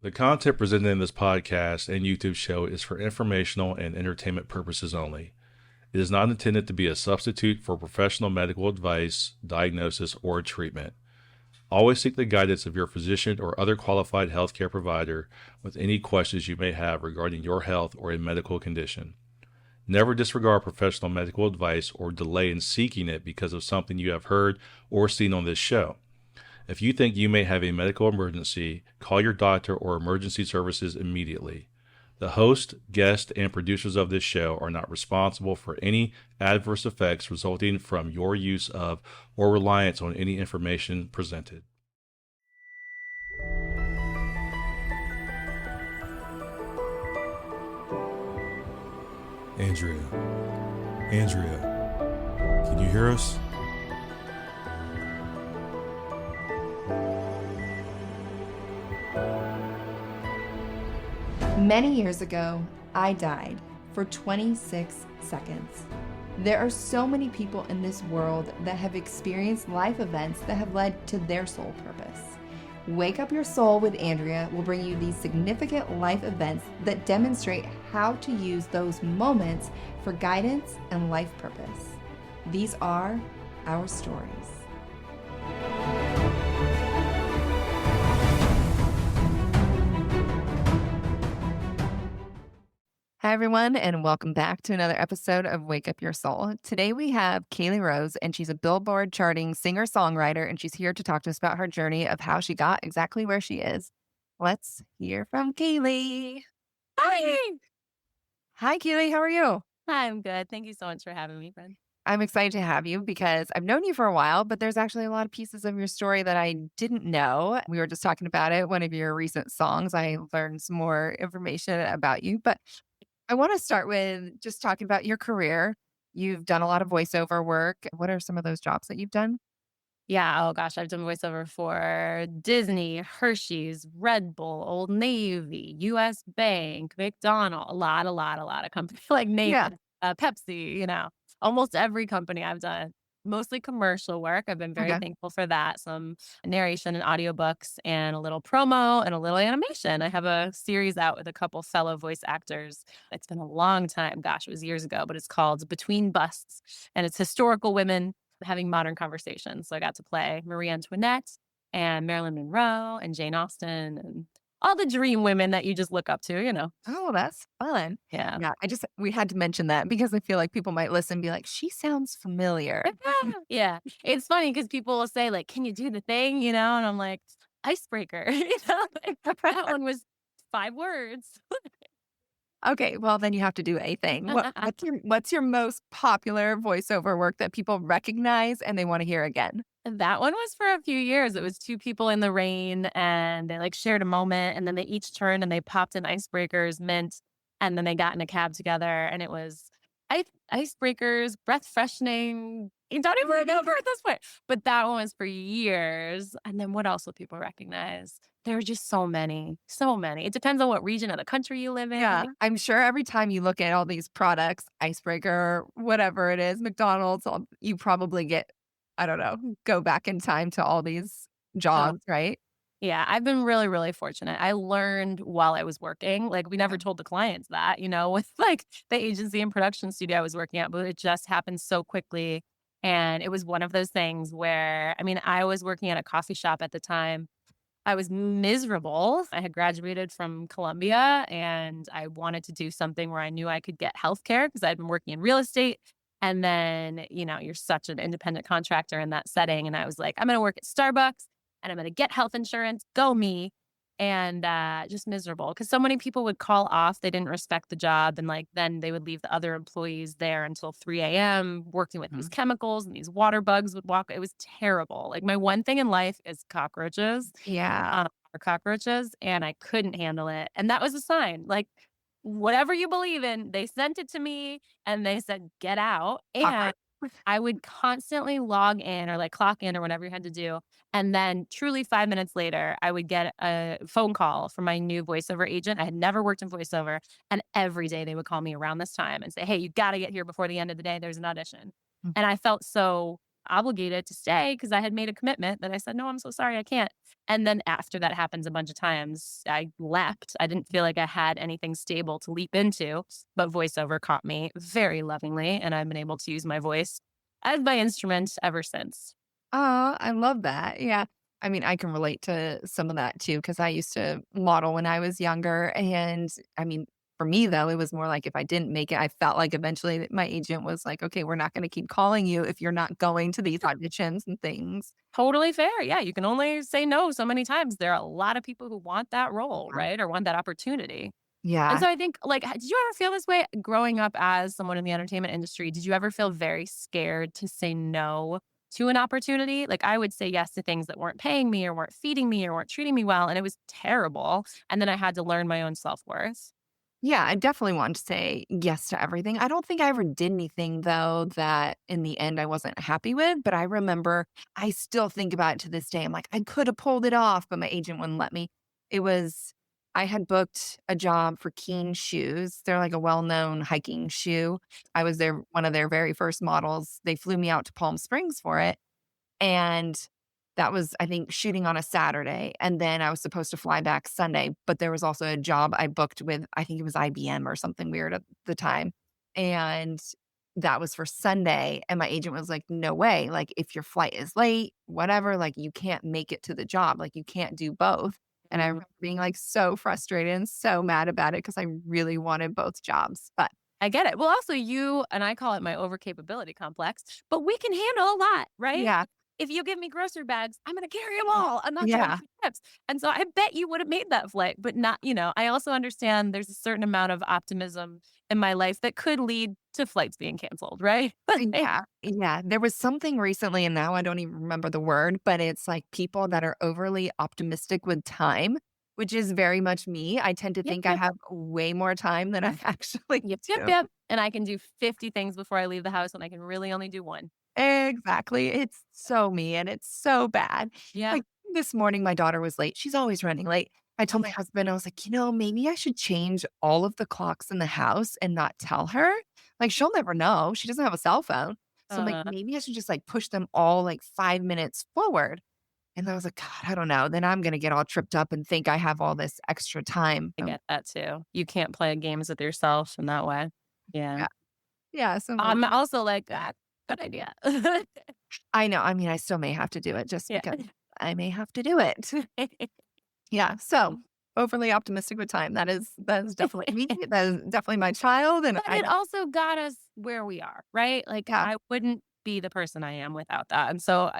The content presented in this podcast and YouTube show is for informational and entertainment purposes only. It is not intended to be a substitute for professional medical advice, diagnosis, or treatment. Always seek the guidance of your physician or other qualified healthcare provider with any questions you may have regarding your health or a medical condition. Never disregard professional medical advice or delay in seeking it because of something you have heard or seen on this show. If you think you may have a medical emergency, call your doctor or emergency services immediately. The host, guest, and producers of this show are not responsible for any adverse effects resulting from your use of or reliance on any information presented. Andrea, can you hear us? Many years ago, I died for 26 seconds. There are so many people in this world that have experienced life events that have led to their soul purpose. Wake Up Your Soul with Andrea will bring you these significant life events that demonstrate how to use those moments for guidance and life purpose. These are our stories. Hi, everyone, and welcome back to another episode of Wake Up Your Soul. Today we have Caley Rose, and she's a Billboard-charting singer-songwriter, and she's here to talk to us about her journey of how she got exactly where she is. Let's hear from Caley. Hi. Hi, Caley. How are you? Hi, I'm good. Thank you so much for having me, friend. I'm excited to have you because I've known you for a while, but there's actually a lot of pieces of your story that I didn't know. We were just talking about it. One of your recent songs, I learned some more information about you, but I want to start with just talking about your career. You've done a lot of voiceover work. What are some of those jobs that you've done? Yeah, oh gosh, I've done voiceover for Disney, Hershey's, Red Bull, Old Navy, US Bank, McDonald, a lot of companies like Navy, Yeah. Pepsi, almost every company I've done. Mostly commercial work. I've been very Okay. thankful for that. Some narration and audiobooks and a little promo and a little animation. I have a series out with a couple fellow voice actors. It's been a long time. Gosh, it was years ago, but it's called Between Busts. And it's historical women having modern conversations. So I got to play Marie Antoinette and Marilyn Monroe and Jane Austen and all the dream women that you just look up to. Oh, that's fun. Yeah. Yeah. We had to mention that because I feel like people might listen and be like, she sounds familiar. Yeah. It's funny because people will say, like, can you do the thing? And I'm like, icebreaker. That one was 5 words. Okay. Well, then you have to do a thing. What's your most popular voiceover work that people recognize and they want to hear again? That one was for a few years. It was 2 people in the rain and they like shared a moment and then they each turned and they popped in icebreakers, mint, and then they got in a cab together and it was icebreakers, breath freshening. You don't even remember at this point. But that one was for years. And then what else will people recognize? There are just so many. It depends on what region of the country you live in. Yeah. I'm sure every time you look at all these products, icebreaker, whatever it is, McDonald's, you probably get, I don't know, go back in time to all these jobs, right? Yeah, I've been really, really fortunate. I learned while I was working. Like, we never told the clients that, with like the agency and production studio I was working at, but it just happened so quickly. And it was one of those things where, I was working at a coffee shop at the time. I was miserable. I had graduated from Columbia and I wanted to do something where I knew I could get healthcare because I'd been working in real estate. And then, you're such an independent contractor in that setting. And I was like, I'm going to work at Starbucks and I'm going to get health insurance. Go me. And just miserable because so many people would call off. They didn't respect the job. And then they would leave the other employees there until 3 a.m. working with these chemicals and these water bugs would walk. It was terrible. Like, my one thing in life is cockroaches. Yeah. Or cockroaches. And I couldn't handle it. And that was a sign. Like, whatever you believe in, they sent it to me and they said, get out. And I would constantly log in or like clock in or whatever you had to do. And then truly 5 minutes later, I would get a phone call from my new voiceover agent. I had never worked in voiceover. And every day they would call me around this time and say, hey, you got to get here before the end of the day. There's an audition. And I felt so obligated to stay because I had made a commitment that I said, no, I'm so sorry, I can't. And then after that happens a bunch of times, I left. I didn't feel like I had anything stable to leap into, but voiceover caught me very lovingly. And I've been able to use my voice as my instrument ever since. Oh, I love that. Yeah. I mean, I can relate to some of that too, because I used to model when I was younger. And I mean, for me, though, it was more like if I didn't make it, I felt like eventually that my agent was like, okay, we're not going to keep calling you if you're not going to these auditions and things. Totally fair. Yeah, you can only say no so many times. There are a lot of people who want that role, Yeah. right? Or want that opportunity. And Yeah. so I think, like, did you ever feel this way growing up as someone in the entertainment industry? Did you ever feel very scared to say no to an opportunity? Like, I would say yes to things that weren't paying me or weren't feeding me or weren't treating me well. And it was terrible. And then I had to learn my own self worth. Yeah, I definitely want to say yes to everything. I don't think I ever did anything though that in the end I wasn't happy with, but I remember I still think about it to this day. I'm like, I could have pulled it off, but my agent wouldn't let me. It was I had booked a job for Keen shoes. They're like a well-known hiking shoe. I was their one of their very first models. They flew me out to Palm Springs for it. And that was, I think, shooting on a Saturday, and then I was supposed to fly back Sunday, but there was also a job I booked with, I think it was IBM or something weird at the time, and that was for Sunday, and my agent was like, "No way, like, if your flight is late, whatever, like, you can't make it to the job, like, you can't do both." And I remember being, like, so frustrated and so mad about it because I really wanted both jobs, but I get it. Well, also you and I call it my overcapability complex, but we can handle a lot, right? yeah. If you give me grocery bags, I'm going to carry them all. I'm not trying Yeah. to trips. And so I bet you would have made that flight, but not, I also understand there's a certain amount of optimism in my life that could lead to flights being canceled, right? Yeah, yeah. There was something recently, and now I don't even remember the word, but it's like people that are overly optimistic with time, which is very much me. I tend to Yep, think I yep, have way more time than I actually yep, yep, do. yep. And I can do 50 things before I leave the house and I can really only do one. Exactly. It's so me and it's so bad. Yeah. Like this morning, my daughter was late. She's always running late. I told my husband, I was like, maybe I should change all of the clocks in the house and not tell her. Like, she'll never know. She doesn't have a cell phone. So I'm like, Uh, maybe I should just like push them all like 5 minutes forward. And I was like, God, I don't know. Then I'm going to get all tripped up and think I have all this extra time. I get that too. You can't play games with yourself in that way. Yeah. Yeah. Yeah. So I'm like, I'm also like, good idea. I know. I mean, I still may have to do it just Yeah. because I may have to do it. Yeah, so overly optimistic with time. That is definitely me. That is definitely my child, and But I it also got us where we are, right? Like, yeah, I wouldn't be the person I am without that. And so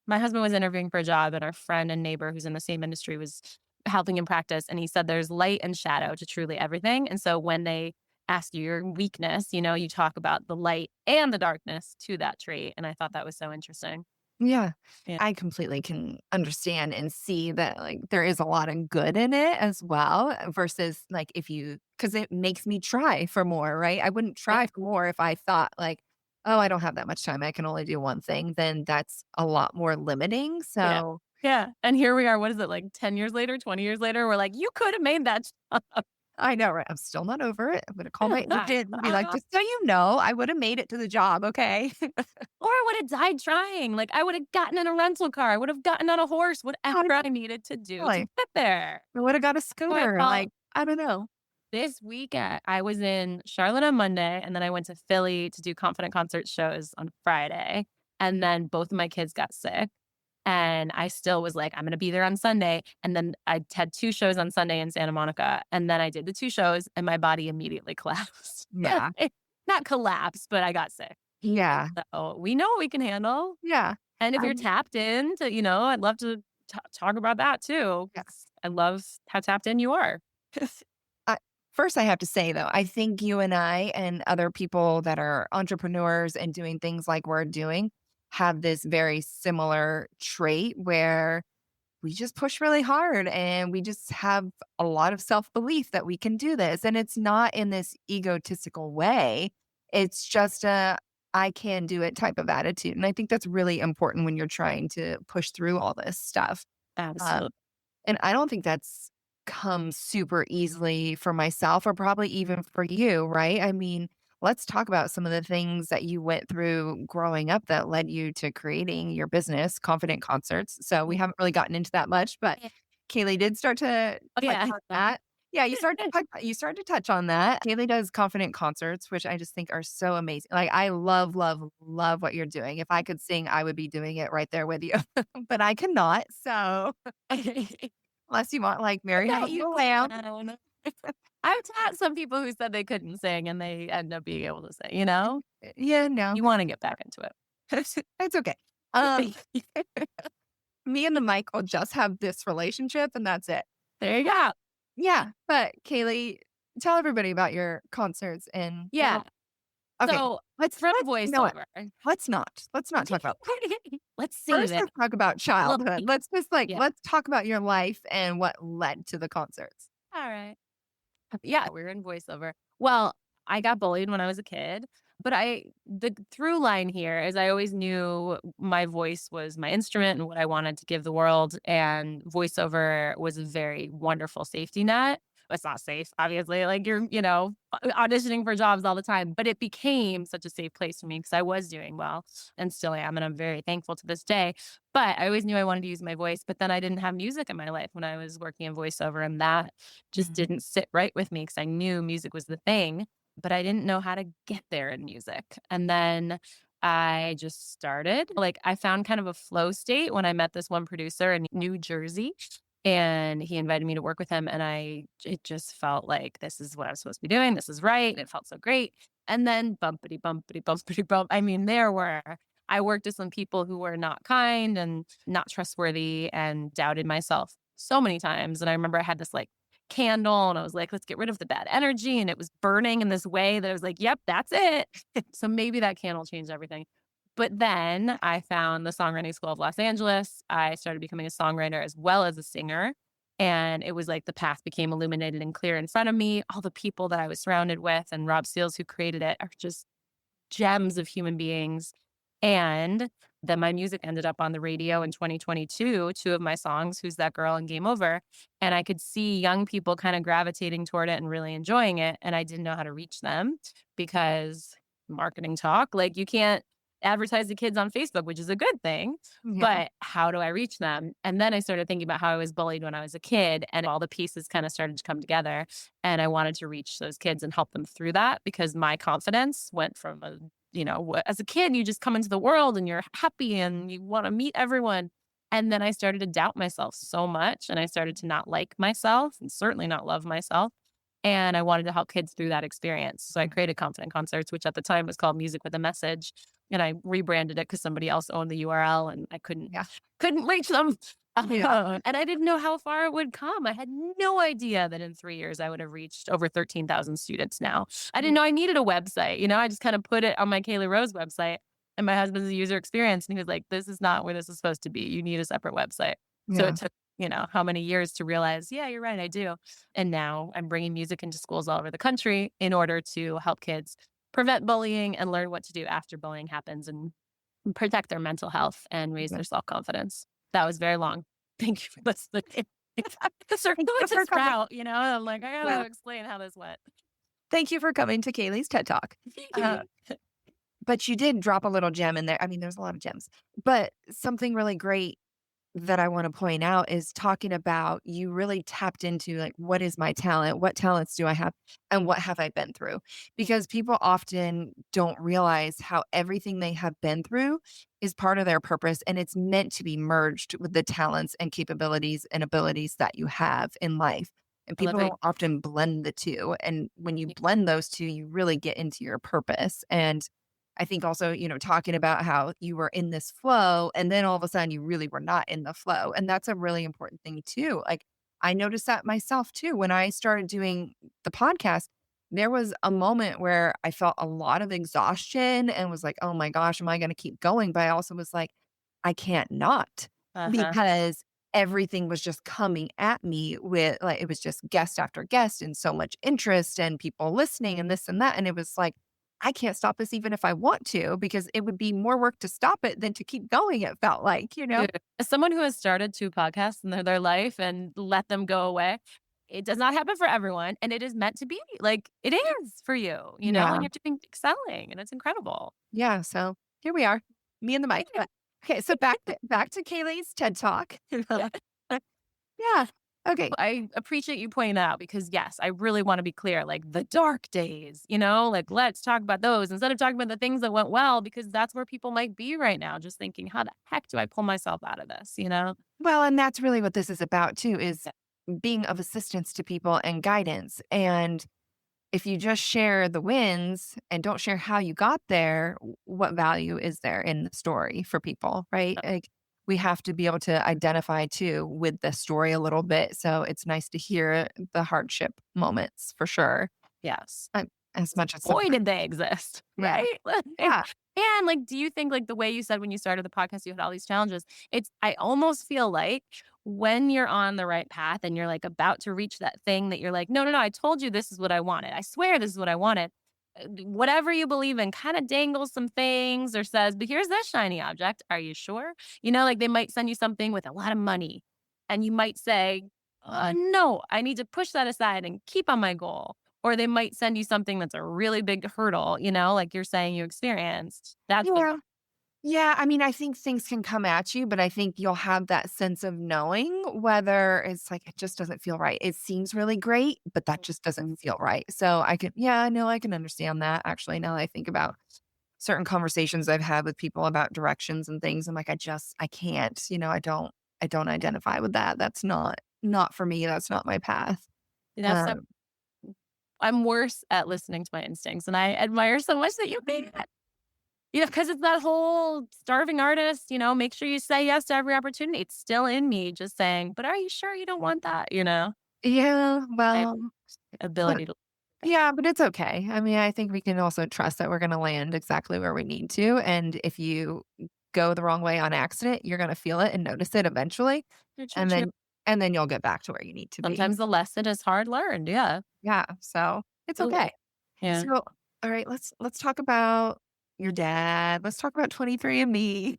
my husband was interviewing for a job, and our friend and neighbor who's in the same industry was helping him practice. And he said there's light and shadow to truly everything. And so when they ask you your weakness, you talk about the light and the darkness to that trait. And I thought that was so interesting. yeah. Yeah. I completely can understand and see that, like, there is a lot of good in it as well, versus, like, because it makes me try for more, right? I wouldn't try for more if I thought, like, "Oh, I don't have that much time. I can only do one thing." Then that's a lot more limiting, Yeah. so Yeah. And here we are. What is it, like 10 years later, 20 years later? We're like, you could have made that. I know, right? I'm still not over it. I'm gonna call my agent and be like, "Just so you know, I would have made it to the job, okay?" Or I would have died trying. Like, I would have gotten in a rental car. I would have gotten on a horse, whatever I needed to do to Like, get there. I would have got a So I scooter, thought like, I don't know. this weekend, I was in Charlotte on Monday, and then I went to Philly to do Confident Concert shows on Friday. And then both of my kids got sick. And I still was like, I'm going to be there on Sunday. And then I had 2 shows on Sunday in Santa Monica. And then I did the 2 shows, and my body immediately collapsed. Yeah. Not collapsed, but I got sick. Yeah. So we know what we can handle. Yeah. And if you're Um, tapped into, I'd love to talk about that too. yeah. 'Cause I love how tapped in you are. I First, I have to say, though, I think you and I and other people that are entrepreneurs and doing things like we're doing have this very similar trait where we just push really hard and we just have a lot of self-belief that we can do this. And it's not in this egotistical way. It's just a I can do it type of attitude. And I think that's really important when you're trying to push through all this stuff. Um, Absolutely. and I don't think that's come super easily for myself or probably even for you, right? I mean, let's talk about some of the things that you went through growing up that led you to creating your business, Confident Concerts. So we haven't really gotten into that much, but Yeah. Kaylee did start to Oh, touch yeah. on that. Yeah, you started to touch on that. Kaylee does Confident Concerts, which I just think are so amazing. Like I love, love, love what you're doing. If I could sing, I would be doing it right there with you, but I cannot. So unless you want like Mary That Had a you Little Lamb. can. I've taught some people who said they couldn't sing and they end up being able to sing, you know? Yeah, no, You want to get back into it. it's okay. Me and the mic will just have this relationship and that's it. There you go. Yeah. But Kaylee, tell everybody about your concerts and Yeah. okay. So Let's from you know what? voiceover. Let's not talk about Let's save first it. let's talk about childhood. Let's just Yeah. let's talk about your life and what led to the concerts. All right. Yeah, we were in voiceover. Well, I got bullied when I was a kid, but the through line here is I always knew my voice was my instrument and what I wanted to give the world. And voiceover was a very wonderful safety net. It's not safe, obviously. Like you're, auditioning for jobs all the time, but it became such a safe place for me because I was doing well and still am. And I'm very thankful to this day. But I always knew I wanted to use my voice, but then I didn't have music in my life when I was working in voiceover. And that just Mhm. didn't sit right with me because I knew music was the thing, but I didn't know how to get there in music. And then I just started. Like I found kind of a flow state when I met this one producer in New Jersey. And he invited me to work with him. And it just felt like this is what I was supposed to be doing. This is right. And it felt so great. And then bumpity, bumpity, bumpity, bump. I mean, I worked with some people who were not kind and not trustworthy and doubted myself so many times. And I remember I had this like candle and I was like, let's get rid of the bad energy. And it was burning in this way that I was like, yep, that's it. So maybe that candle changed everything. But then I found the Songwriting School of Los Angeles. I started becoming a songwriter as well as a singer. And it was like the path became illuminated and clear in front of me. All the people that I was surrounded with and Rob Seals, who created it, are just gems of human beings. And then my music ended up on the radio in 2022, two of my songs, Who's That Girl and Game Over. And I could see young people kind of gravitating toward it and really enjoying it. And I didn't know how to reach them because marketing talk, like you can't advertise to kids on Facebook, which is a good thing, Yeah. but how do I reach them? And then I started thinking about how I was bullied when I was a kid and all the pieces kind of started to come together. And I wanted to reach those kids and help them through that because my confidence went from as a kid, you just come into the world and you're happy and you want to meet everyone. And then I started to doubt myself so much and I started to not like myself and certainly not love myself. And I wanted to help kids through that experience. So I created Confident Concerts, which at the time was called Music with a Message. And I rebranded it because somebody else owned the URL and I couldn't reach them. Yeah. And I didn't know how far it would come. I had no idea that in 3 years I would have reached over 13,000 students now. I didn't know I needed a website. I just kind of put it on my Caley Rose website. And my husband's a user experience. And he was like, this is not where this is supposed to be. You need a separate website. So it took, how many years to realize, yeah, you're right, I do. And now I'm bringing music into schools all over the country in order to help kids prevent bullying and learn what to do after bullying happens and protect their mental health and raise their self-confidence. That was very long. Thank you for listening. Circle to sprout, I'm like, I gotta explain how this went. Thank you for coming to Kaylee's TED Talk. But you did drop a little gem in there. I mean, there's a lot of gems, but something really great that I want to point out is talking about you really tapped into like, what is my talent? What talents do I have? And what have I been through? Because people often don't realize how everything they have been through is part of their purpose. And it's meant to be merged with the talents and capabilities and abilities that you have in life. And people often blend the two. And when you blend those two, you really get into your purpose. And I think also, talking about how you were in this flow and then all of a sudden you really were not in the flow. And that's a really important thing too. Like I noticed that myself too. When I started doing the podcast, there was a moment where I felt a lot of exhaustion and was like, oh my gosh, am I going to keep going? But I also was like, I can't not because everything was just coming at me with like, it was just guest after guest and so much interest and people listening and this and that. And it was like, I can't stop this even if I want to, because it would be more work to stop it than to keep going. It felt like, Dude, as someone who has started 2 podcasts in their life and let them go away, it does not happen for everyone, and it is meant to be. Like, it is for you, and Yeah. you're doing excelling, and it's incredible. Yeah. So here we are, me and the mic. Okay. So back to Kaylee's TED Talk. Yeah. Okay. I appreciate you pointing that out because, yes, I really want to be clear, like the dark days, like let's talk about those instead of talking about the things that went well, because that's where people might be right now, just thinking, how the heck do I pull myself out of this, Well, and that's really what this is about too, is being of assistance to people and guidance. And if you just share the wins and don't share how you got there, what value is there in the story for people, right? Like we have to be able to identify too with the story a little bit. So it's nice to hear the hardship moments for sure. Yes. As much as Boy, did they exist, Yeah. right? Yeah. And like, do you think like the way you said when you started the podcast, you had all these challenges? I almost feel like when you're on the right path and you're like about to reach that thing that you're like, no, I told you this is what I wanted. I swear this is what I wanted. Whatever you believe in kind of dangles some things or says, but here's this shiny object. Are you sure? Like they might send you something with a lot of money and you might say, no, I need to push that aside and keep on my goal. Or they might send you something that's a really big hurdle, like you're saying you experienced. That's Yeah, I mean, I think things can come at you, but I think you'll have that sense of knowing whether it's like, it just doesn't feel right. It seems really great, but that just doesn't feel right. So I can understand that actually now that I think about certain conversations I've had with people about directions and things. I'm like, I can't, I don't identify with that. That's not for me. That's not my path. That's I'm worse at listening to my instincts, and I admire so much that you made it. Because it's that whole starving artist, make sure you say yes to every opportunity. It's still in me just saying, but are you sure you don't want that, Yeah, well, ability to. Yeah, but it's okay. I mean, I think we can also trust that we're going to land exactly where we need to. And if you go the wrong way on accident, you're going to feel it and notice it eventually. And then you'll get back to where you need to be. Sometimes the lesson is hard learned. Yeah. Yeah. So it's okay. Yeah. So, all right, let's talk about your dad. Let's talk about 23andMe.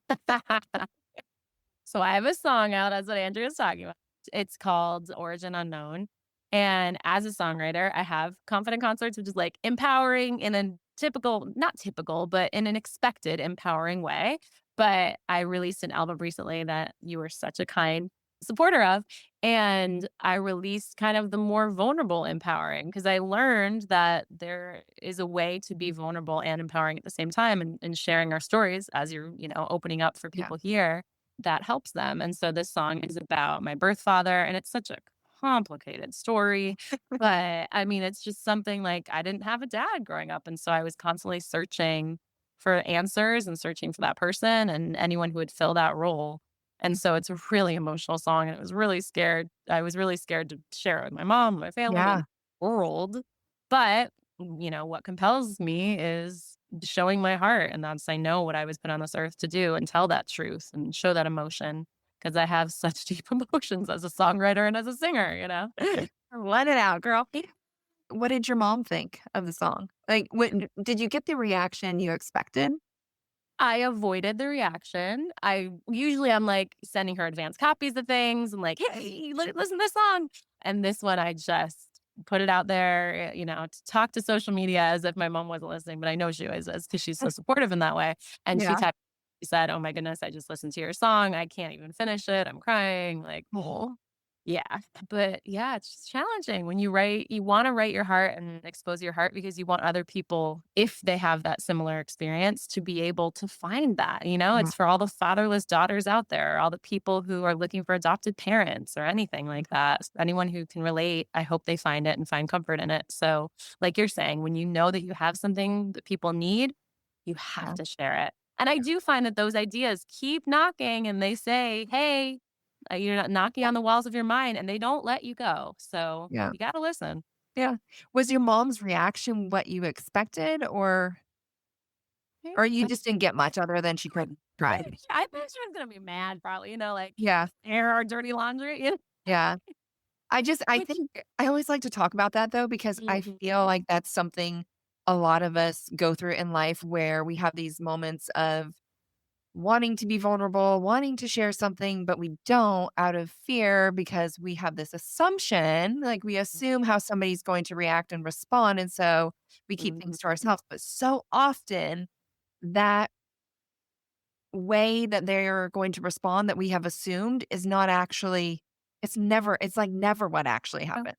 So I have a song out. That's what Andrea's talking about. It's called Origin Unknown. And as a songwriter, I have Confident Concerts, which is like empowering in a not typical, but in an expected empowering way. But I released an album recently that you were such a kind supporter of. And I released kind of the more vulnerable empowering, because I learned that there is a way to be vulnerable and empowering at the same time, and sharing our stories as you're, opening up for people here, that helps them. And so this song is about my birth father, and it's such a complicated story, but I mean, it's just something like I didn't have a dad growing up. And so I was constantly searching for answers and searching for that person and anyone who would fill that role. And so it's a really emotional song, and I was really scared to share it with my mom, my family, the world. But, what compels me is showing my heart. And that's, I know what I was put on this earth to do, and tell that truth and show that emotion, because I have such deep emotions as a songwriter and as a singer, Let it out, girl. What did your mom think of the song? Like, did you get the reaction you expected? I avoided the reaction. I'm like sending her advanced copies of things and like, hey, listen to this song. And this one, I just put it out there, to talk to social media as if my mom wasn't listening, but I know she was, because she's so supportive in that way. And she said, oh my goodness, I just listened to your song. I can't even finish it. I'm crying. Like, oh. Yeah. But yeah, it's just challenging when you want to write your heart and expose your heart, because you want other people, if they have that similar experience, to be able to find that, it's for all the fatherless daughters out there, all the people who are looking for adopted parents or anything like that. Anyone who can relate, I hope they find it and find comfort in it. So like you're saying, when you know that you have something that people need, you have to share it. And I do find that those ideas keep knocking, and they say, hey, you're not knocking on the walls of your mind, and they don't let you go. So you got to listen. Yeah. Was your mom's reaction what you expected, or you just didn't get much other than she couldn't cry? I thought she was going to be mad, probably, air our dirty laundry. Yeah. I think I always like to talk about that though, because I feel like that's something a lot of us go through in life, where we have these moments of wanting to be vulnerable, wanting to share something, but we don't out of fear because we have this assumption, like we assume how somebody's going to react and respond. And so we keep things to ourselves. But so often that way that they're going to respond that we have assumed is not actually, it's like never what actually happens.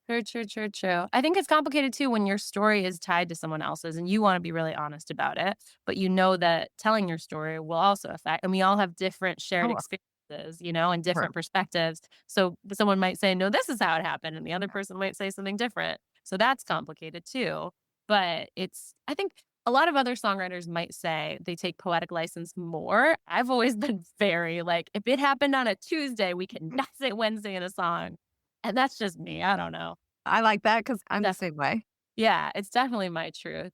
True, true, true, true. I think it's complicated too when your story is tied to someone else's and you want to be really honest about it, but you know that telling your story will also affect, and we all have different shared Oh, experiences, and sure. different perspectives. So someone might say, no, this is how it happened. And the other person might say something different. So that's complicated too. But I think a lot of other songwriters might say they take poetic license more. I've always been very like, if it happened on a Tuesday, we cannot say Wednesday in a song. And that's just me. I don't know. I like that because I'm the same way. Yeah, it's definitely my truth.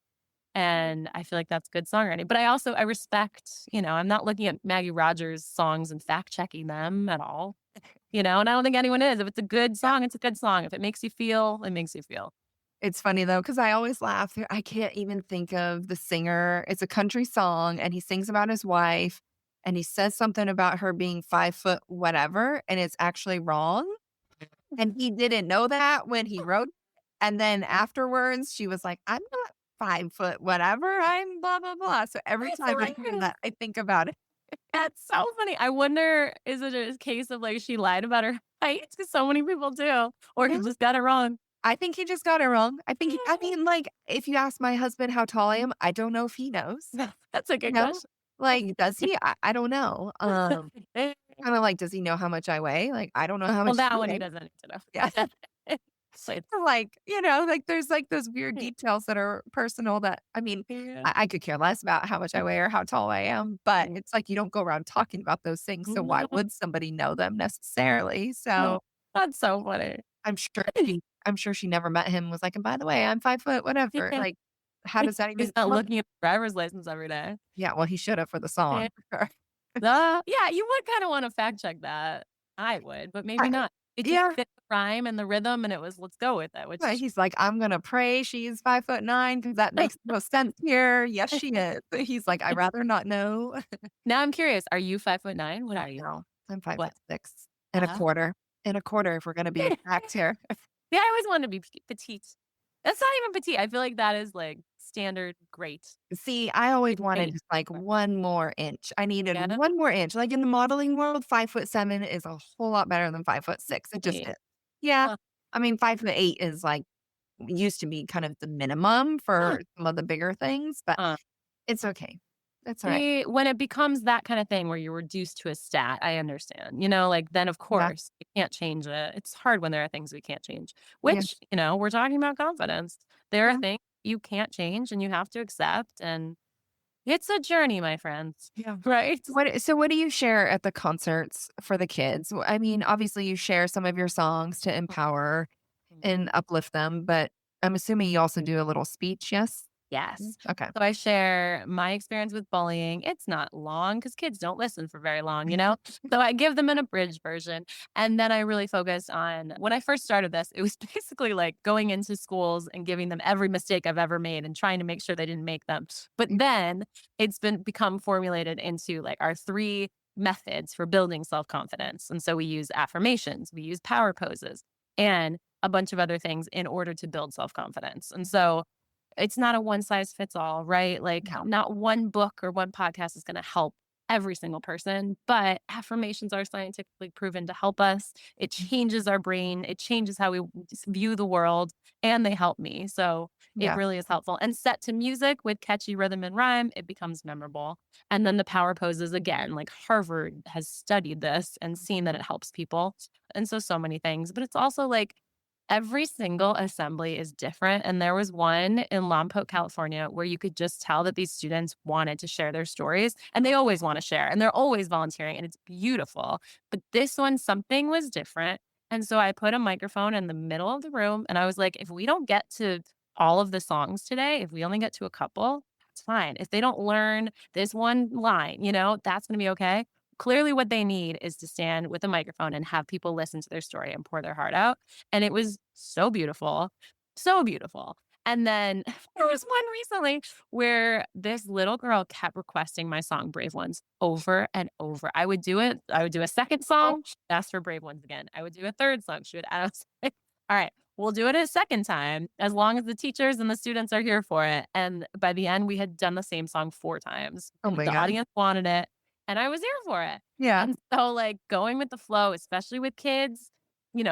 And I feel like that's good songwriting. But I respect, I'm not looking at Maggie Rogers songs and fact checking them at all. And I don't think anyone is. If it's a good song, it's a good song. If it makes you feel, it makes you feel. It's funny though, because I always laugh. I can't even think of the singer. It's a country song, and he sings about his wife, and he says something about her being 5 foot whatever, and it's actually wrong. And he didn't know that when he wrote it. And then afterwards, she was like, I'm not 5 foot whatever. I'm blah, blah, blah. So every That's time I hear that, I think about it. That's so funny. I wonder, is it a case of like she lied about her height? Because so many people do, or he just got it wrong. I think he just got it wrong. I mean, like, if you ask my husband how tall I am, I don't know if he knows. That's a good question. Like, does he? I don't know. Kind of like, does he know how much I weigh? Like, I don't know how much. Well, that one he doesn't need to know. Yeah. So Like, like there's like those weird details that are personal that, I mean, I could care less about how much I weigh or how tall I am, but it's like you don't go around talking about those things. So why would somebody know them necessarily? So that's so funny. I'm sure she never met him and was like, and by the way, I'm 5 foot, whatever. Yeah. Like, how does that even He's not looking at the driver's license every day. Yeah, well, he should have for the song. Yeah, you would kind of want to fact check that. I would, but maybe not. It just fit the rhyme and the rhythm, and it was, let's go with it. Which he's like, I'm going to pray she's 5'9" because that makes the most sense here. Yes, she is. He's like, I'd rather not know. Now I'm curious. Are you 5'9"? What are you? No, I'm 5'6" and a quarter. And a quarter if we're going to be exact here. Yeah, I always wanted to be petite. That's not even petite. I feel like that is like standard great. See, I always wanted just like 1 more inch. I needed 1 more inch. Like in the modeling world, 5'7" is a whole lot better than 5'6". It just is. Yeah. I mean, 5'8" is like, used to be kind of the minimum for some of the bigger things, but it's okay. That's all right. When it becomes that kind of thing where you're reduced to a stat, I understand. Like then of course you can't change it. It's hard when there are things we can't change, which, we're talking about confidence. There are things you can't change and you have to accept. And it's a journey, my friends. Yeah. Right. So what do you share at the concerts for the kids? I mean, obviously you share some of your songs to empower and uplift them, but I'm assuming you also do a little speech, yes? Yes. Okay. So I share my experience with bullying. It's not long because kids don't listen for very long, So I give them an abridged version. And then I really focus on, when I first started this, it was basically like going into schools and giving them every mistake I've ever made and trying to make sure they didn't make them. But then it's become formulated into like our 3 methods for building self-confidence. And so we use affirmations, we use power poses, and a bunch of other things in order to build self-confidence. And so it's not a one size fits all, right? Like not one book or one podcast is going to help every single person, but affirmations are scientifically proven to help us. It changes our brain. It changes how we view the world, and they help me. So it really is helpful. And set to music with catchy rhythm and rhyme, it becomes memorable. And then the power poses, again, like Harvard has studied this and seen that it helps people. And so many things, but it's also like, every single assembly is different. And there was one in Lompoc, California, where you could just tell that these students wanted to share their stories, and they always want to share and they're always volunteering, and it's beautiful. But this one, something was different. And so I put a microphone in the middle of the room and I was like, if we don't get to all of the songs today, if we only get to a couple, it's fine. If they don't learn this one line, that's going to be okay. Clearly what they need is to stand with a microphone and have people listen to their story and pour their heart out. And it was so beautiful, so beautiful. And then there was one recently where this little girl kept requesting my song Brave Ones over and over. I would do it. I would do a second song, she'd ask for Brave Ones again. I would do a third song. She would ask, all right, we'll do it a second time as long as the teachers and the students are here for it. And by the end, we had done the same song 4 times. Oh my The God. audience wanted it and I was here for it. Yeah. And so like going with the flow, especially with kids,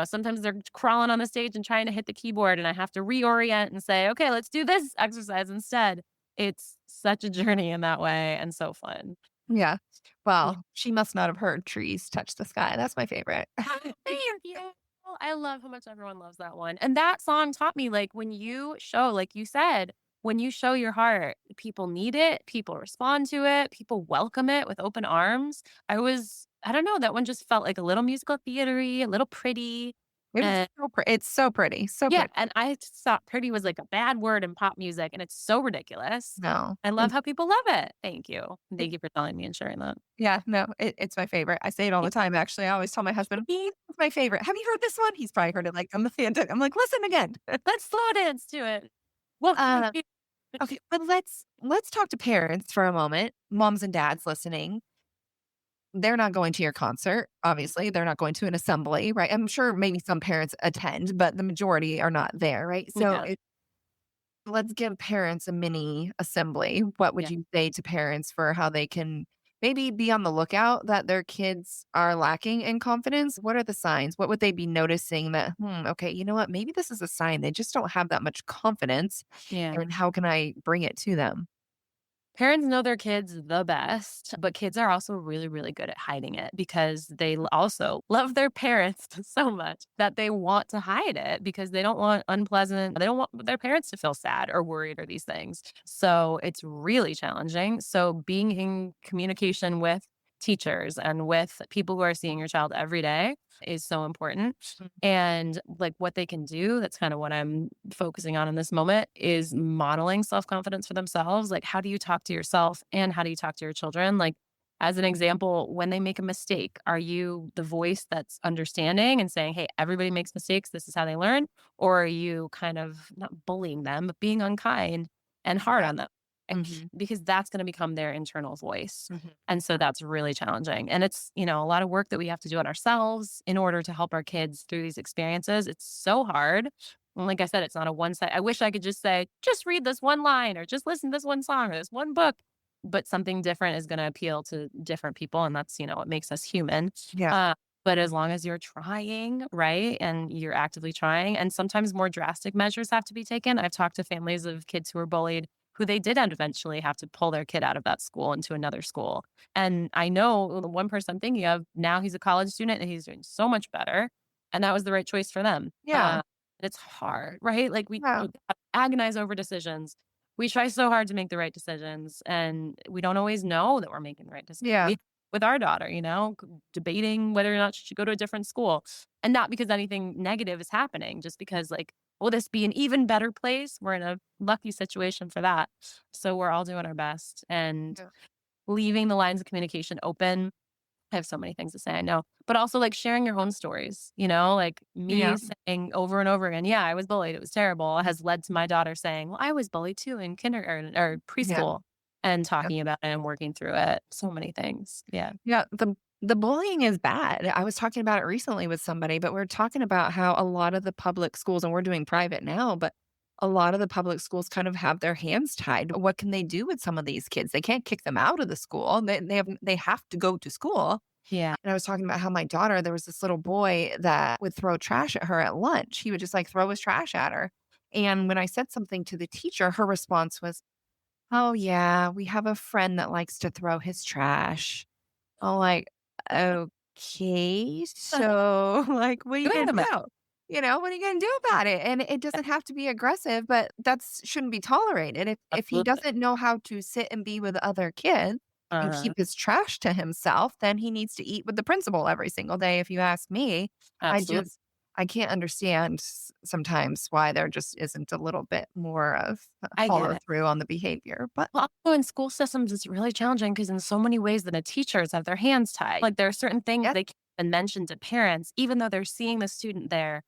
sometimes they're crawling on the stage and trying to hit the keyboard and I have to reorient and say, okay, let's do this exercise instead. It's such a journey in that way and so fun. Yeah. Yeah. Well, she must not have heard trees touch the sky. That's my favorite. Thank you. I love how much everyone loves that one. And that song taught me, like, when you show, like you said, when you show your heart, people need it, people respond to it, people welcome it with open arms. I don't know, that one just felt like a little musical theater-y, a little pretty. It was And so it's so pretty. So yeah, pretty. and I just thought pretty was like a bad word in pop music, and it's so ridiculous. No. I love how people love it. Thank you. Thank you for telling me and sharing that. Yeah, no, it's my favorite. I say it all the time, actually. I always tell my husband, "It's my favorite. Have you heard this one?" He's probably heard it like I'm a fan. I'm like, listen again. Let's slow dance to it. Well, Uh, okay, but let's talk to parents for a moment. Moms and dads listening. They're not going to your concert, obviously. They're not going to an assembly, right? I'm sure maybe some parents attend, but the majority are not there, right? So Yeah. let's give parents a mini assembly. What would Yeah. you say to parents for how they can maybe be on the lookout that their kids are lacking in confidence? What are the signs? What would they be noticing that, okay, you know what? Maybe this is a sign. They just don't have that much confidence. Yeah. And how can I bring it to them? Parents know their kids the best, but kids are also really, really good at hiding it because they also love their parents so much that they want to hide it because they don't want they don't want their parents to feel sad or worried or these things. So it's really challenging. So being in communication with teachers and with people who are seeing your child every day is so important. And like what they can do, that's kind of what I'm focusing on in this moment, is modeling self-confidence for themselves. Like, how do you talk to yourself and how do you talk to your children? Like, as an example, when they make a mistake, are you the voice that's understanding and saying, hey, everybody makes mistakes, this is how they learn? Or are you kind of not bullying them, but being unkind and hard on them? Because that's going to become their internal voice. And so that's really challenging. And it's, a lot of work that we have to do on ourselves in order to help our kids through these experiences. It's so hard. And like I said, it's not a one side. I wish I could just say, just read this one line or just listen to this one song or this one book. But something different is going to appeal to different people. And that's, what makes us human. Yeah. But as long as you're trying, right, and you're actively trying, and sometimes more drastic measures have to be taken. I've talked to families of kids who were bullied who they did eventually have to pull their kid out of that school into another school. And I know the one person I'm thinking of, now he's a college student and he's doing so much better. And that was the right choice for them. Yeah. It's hard, right? Like we Yeah. agonize over decisions. We try so hard to make the right decisions and we don't always know that we're making the right decision. Yeah. With our daughter, debating whether or not she should go to a different school. And not because anything negative is happening, just because like, will this be an even better place? We're in a lucky situation for that. So we're all doing our best and leaving the lines of communication open. I have so many things to say, I know, but also like sharing your own stories, like me saying over and over again, yeah, I was bullied. It was terrible, has led to my daughter saying, well, I was bullied too in kindergarten or preschool and talking about it and working through it. So many things. Yeah. Yeah. The bullying is bad. I was talking about it recently with somebody, but we're talking about how a lot of the public schools, and we're doing private now, but a lot of the public schools kind of have their hands tied. What can they do with some of these kids? They can't kick them out of the school. They have to go to school. Yeah. And I was talking about how my daughter, there was this little boy that would throw trash at her at lunch. He would just like throw his trash at her. And when I said something to the teacher, her response was, oh yeah, we have a friend that likes to throw his trash. I'm like, okay, so like, what are you going to do? What are you going to do about it? And it doesn't have to be aggressive, but shouldn't be tolerated. If he doesn't know how to sit and be with other kids and keep his trash to himself, then he needs to eat with the principal every single day. If you ask me, Absolutely. I can't understand sometimes why there just isn't a little bit more of follow through on the behavior. But also in school systems, it's really challenging because in so many ways the teachers have their hands tied. Like there are certain things they can't even mention to parents, even though they're seeing the student there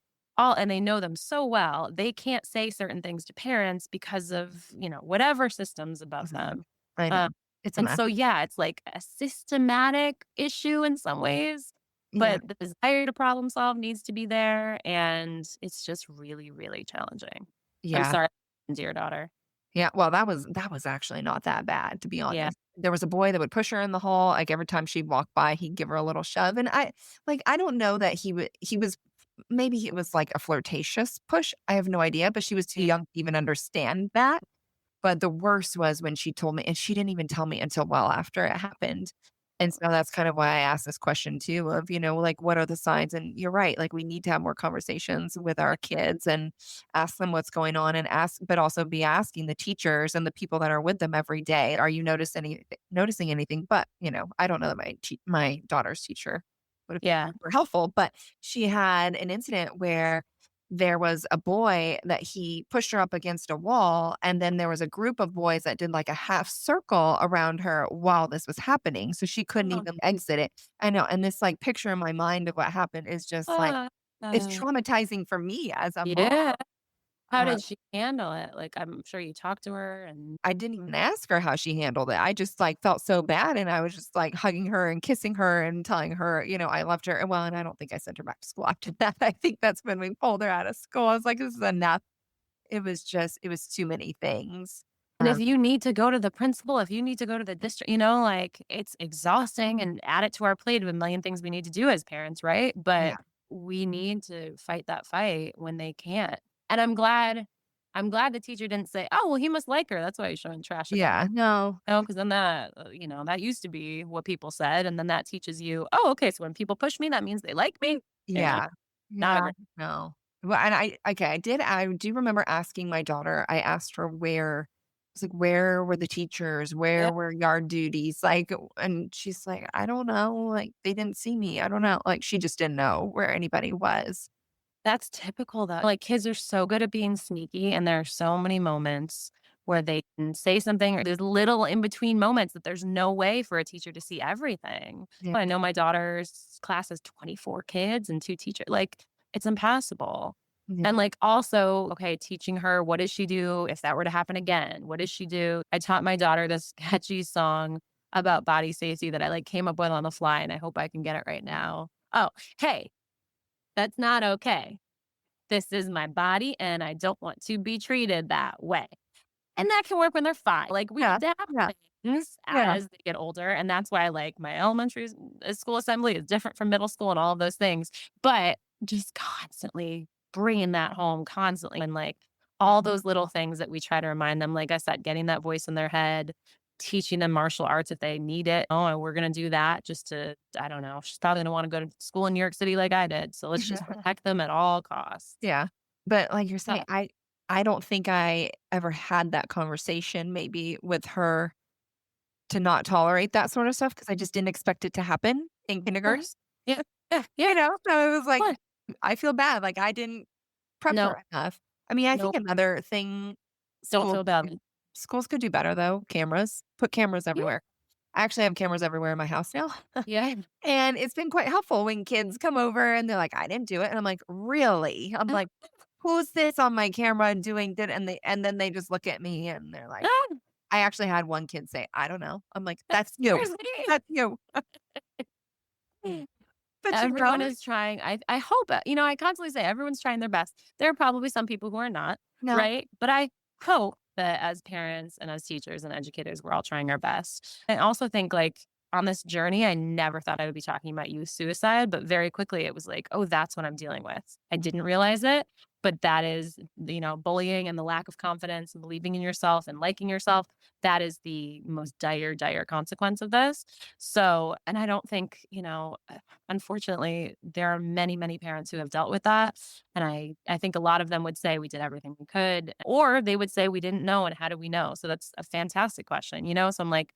and they know them so well, they can't say certain things to parents because of, whatever systems above them. I know. Um, It's a and mess. so, yeah, it's like a systematic issue in some ways, Yeah. but the desire to problem solve needs to be there. And it's just really, really challenging. I'm Yeah. sorry, dear daughter. Yeah, well, that was actually not that bad, to be Yeah. honest. There was a boy that would push her in the hall, like, every time she'd walk by, he'd give her a little shove, and I don't know that he was maybe it was, like, a flirtatious push, I have no idea, but she was too Yeah. young to even understand that. But the worst was when she told me, and she didn't even tell me until well after it happened. And so that's kind of why I asked this question too of, like, what are the signs? And you're right, like, we need to have more conversations with our kids and ask them what's going on and but also be asking the teachers and the people that are with them every day, are you noticing anything? But, I don't know that my daughter's teacher would have been Yeah. super helpful, but she had an incident where there was a boy that he pushed her up against a wall, and then there was a group of boys that did like a half circle around her while this was happening, so she couldn't Oh, even exit it. I know, and this, like, picture in my mind of what happened is just, like, uh, it's uh, traumatizing for me as a mom. yeah. How Uh, did she handle it? Like, I'm sure you talked to her and I didn't even ask her how she handled it. I just, like, felt so bad, and I was just, like, hugging her and kissing her and telling her, I loved her. Well, and I don't think I sent her back to school after that. I think that's when we pulled her out of school. I was like, "This is enough." It was too many things. And if Um, you need to go to the principal, if you need to go to the district, like it's exhausting and add it to our plate of a million things we need to do as parents, right? yeah, But we need to fight that fight when they can't. And I'm glad the teacher didn't say, "Oh, well, he must like her. That's why he's showing trash about her." yeah, no, No, because then that used to be what people said. And then that teaches you, oh, okay, so when people push me, that means they like me. And yeah, not yeah, every no. Well, and I do remember asking my daughter, I asked her I was like, "Where were the teachers? yeah. Where were yard duties?" Like, and she's like, "I don't know, like, they didn't see me, I don't know." Like, she just didn't know where anybody was. That's typical though. Like kids are so good at being sneaky and there are so many moments where they can say something or there's little in between moments that there's no way for a teacher to see everything. Yeah, I know my daughter's class has 24 kids and 2 teachers. Like it's impossible. yeah, And like also, okay, teaching her what does she do if that were to happen again? What does she do? I taught my daughter this catchy song about body safety that I like came up with on the fly and I hope I can get it right now. Oh, hey, that's not okay. This is my body and I don't want to be treated that way. And that can work when they're 5. Like, we yeah, adapt yeah, things yeah, as they get older, and that's why, like, my elementary school assembly is different from middle school and all of those things, but just constantly bringing that home constantly and, like, all those little things that we try to remind them, like I said, getting that voice in their head, teaching them martial arts if they need it. "Oh, and we're gonna do that just to" I don't know, she's probably gonna wanna go to school in New York City like I did, so let's just protect them at all costs. yeah. But like you're saying, Tough. I don't think I ever had that conversation maybe with her to not tolerate that sort of stuff because I just didn't expect it to happen in Of kindergarten. course. Yeah, yeah, yeah. So it was like, Fun. I feel bad, like, I didn't prep No, her enough. I mean, I think nope, another thing don't schools feel badly. schools could do better though, cameras. Put cameras Yeah, everywhere. I actually have cameras everywhere in my house now, yeah. and it's been quite helpful when kids come over and they're like, "I didn't do it," and I'm like, "Really?" I'm like, "Who's this on my camera doing did," and then they just look at me and they're like, Ah, I actually had one kid say, "I don't know." I'm like, "That's you. there's me. That's you." But you Everyone know is trying. I hope, I constantly say everyone's trying their best. There are probably some people who are not, no. right? But I hope that as parents and as teachers and educators, we're all trying our best. I also think like on this journey, I never thought I would be talking about youth suicide, but very quickly it was like, oh, that's what I'm dealing with. I didn't realize it, but that is, bullying and the lack of confidence and believing in yourself and liking yourself. That is the most dire, dire consequence of this. So, and I don't think, unfortunately, there are many, many parents who have dealt with that. And I think a lot of them would say we did everything we could, or they would say we didn't know. And how do we know? So that's a fantastic question, So I'm like,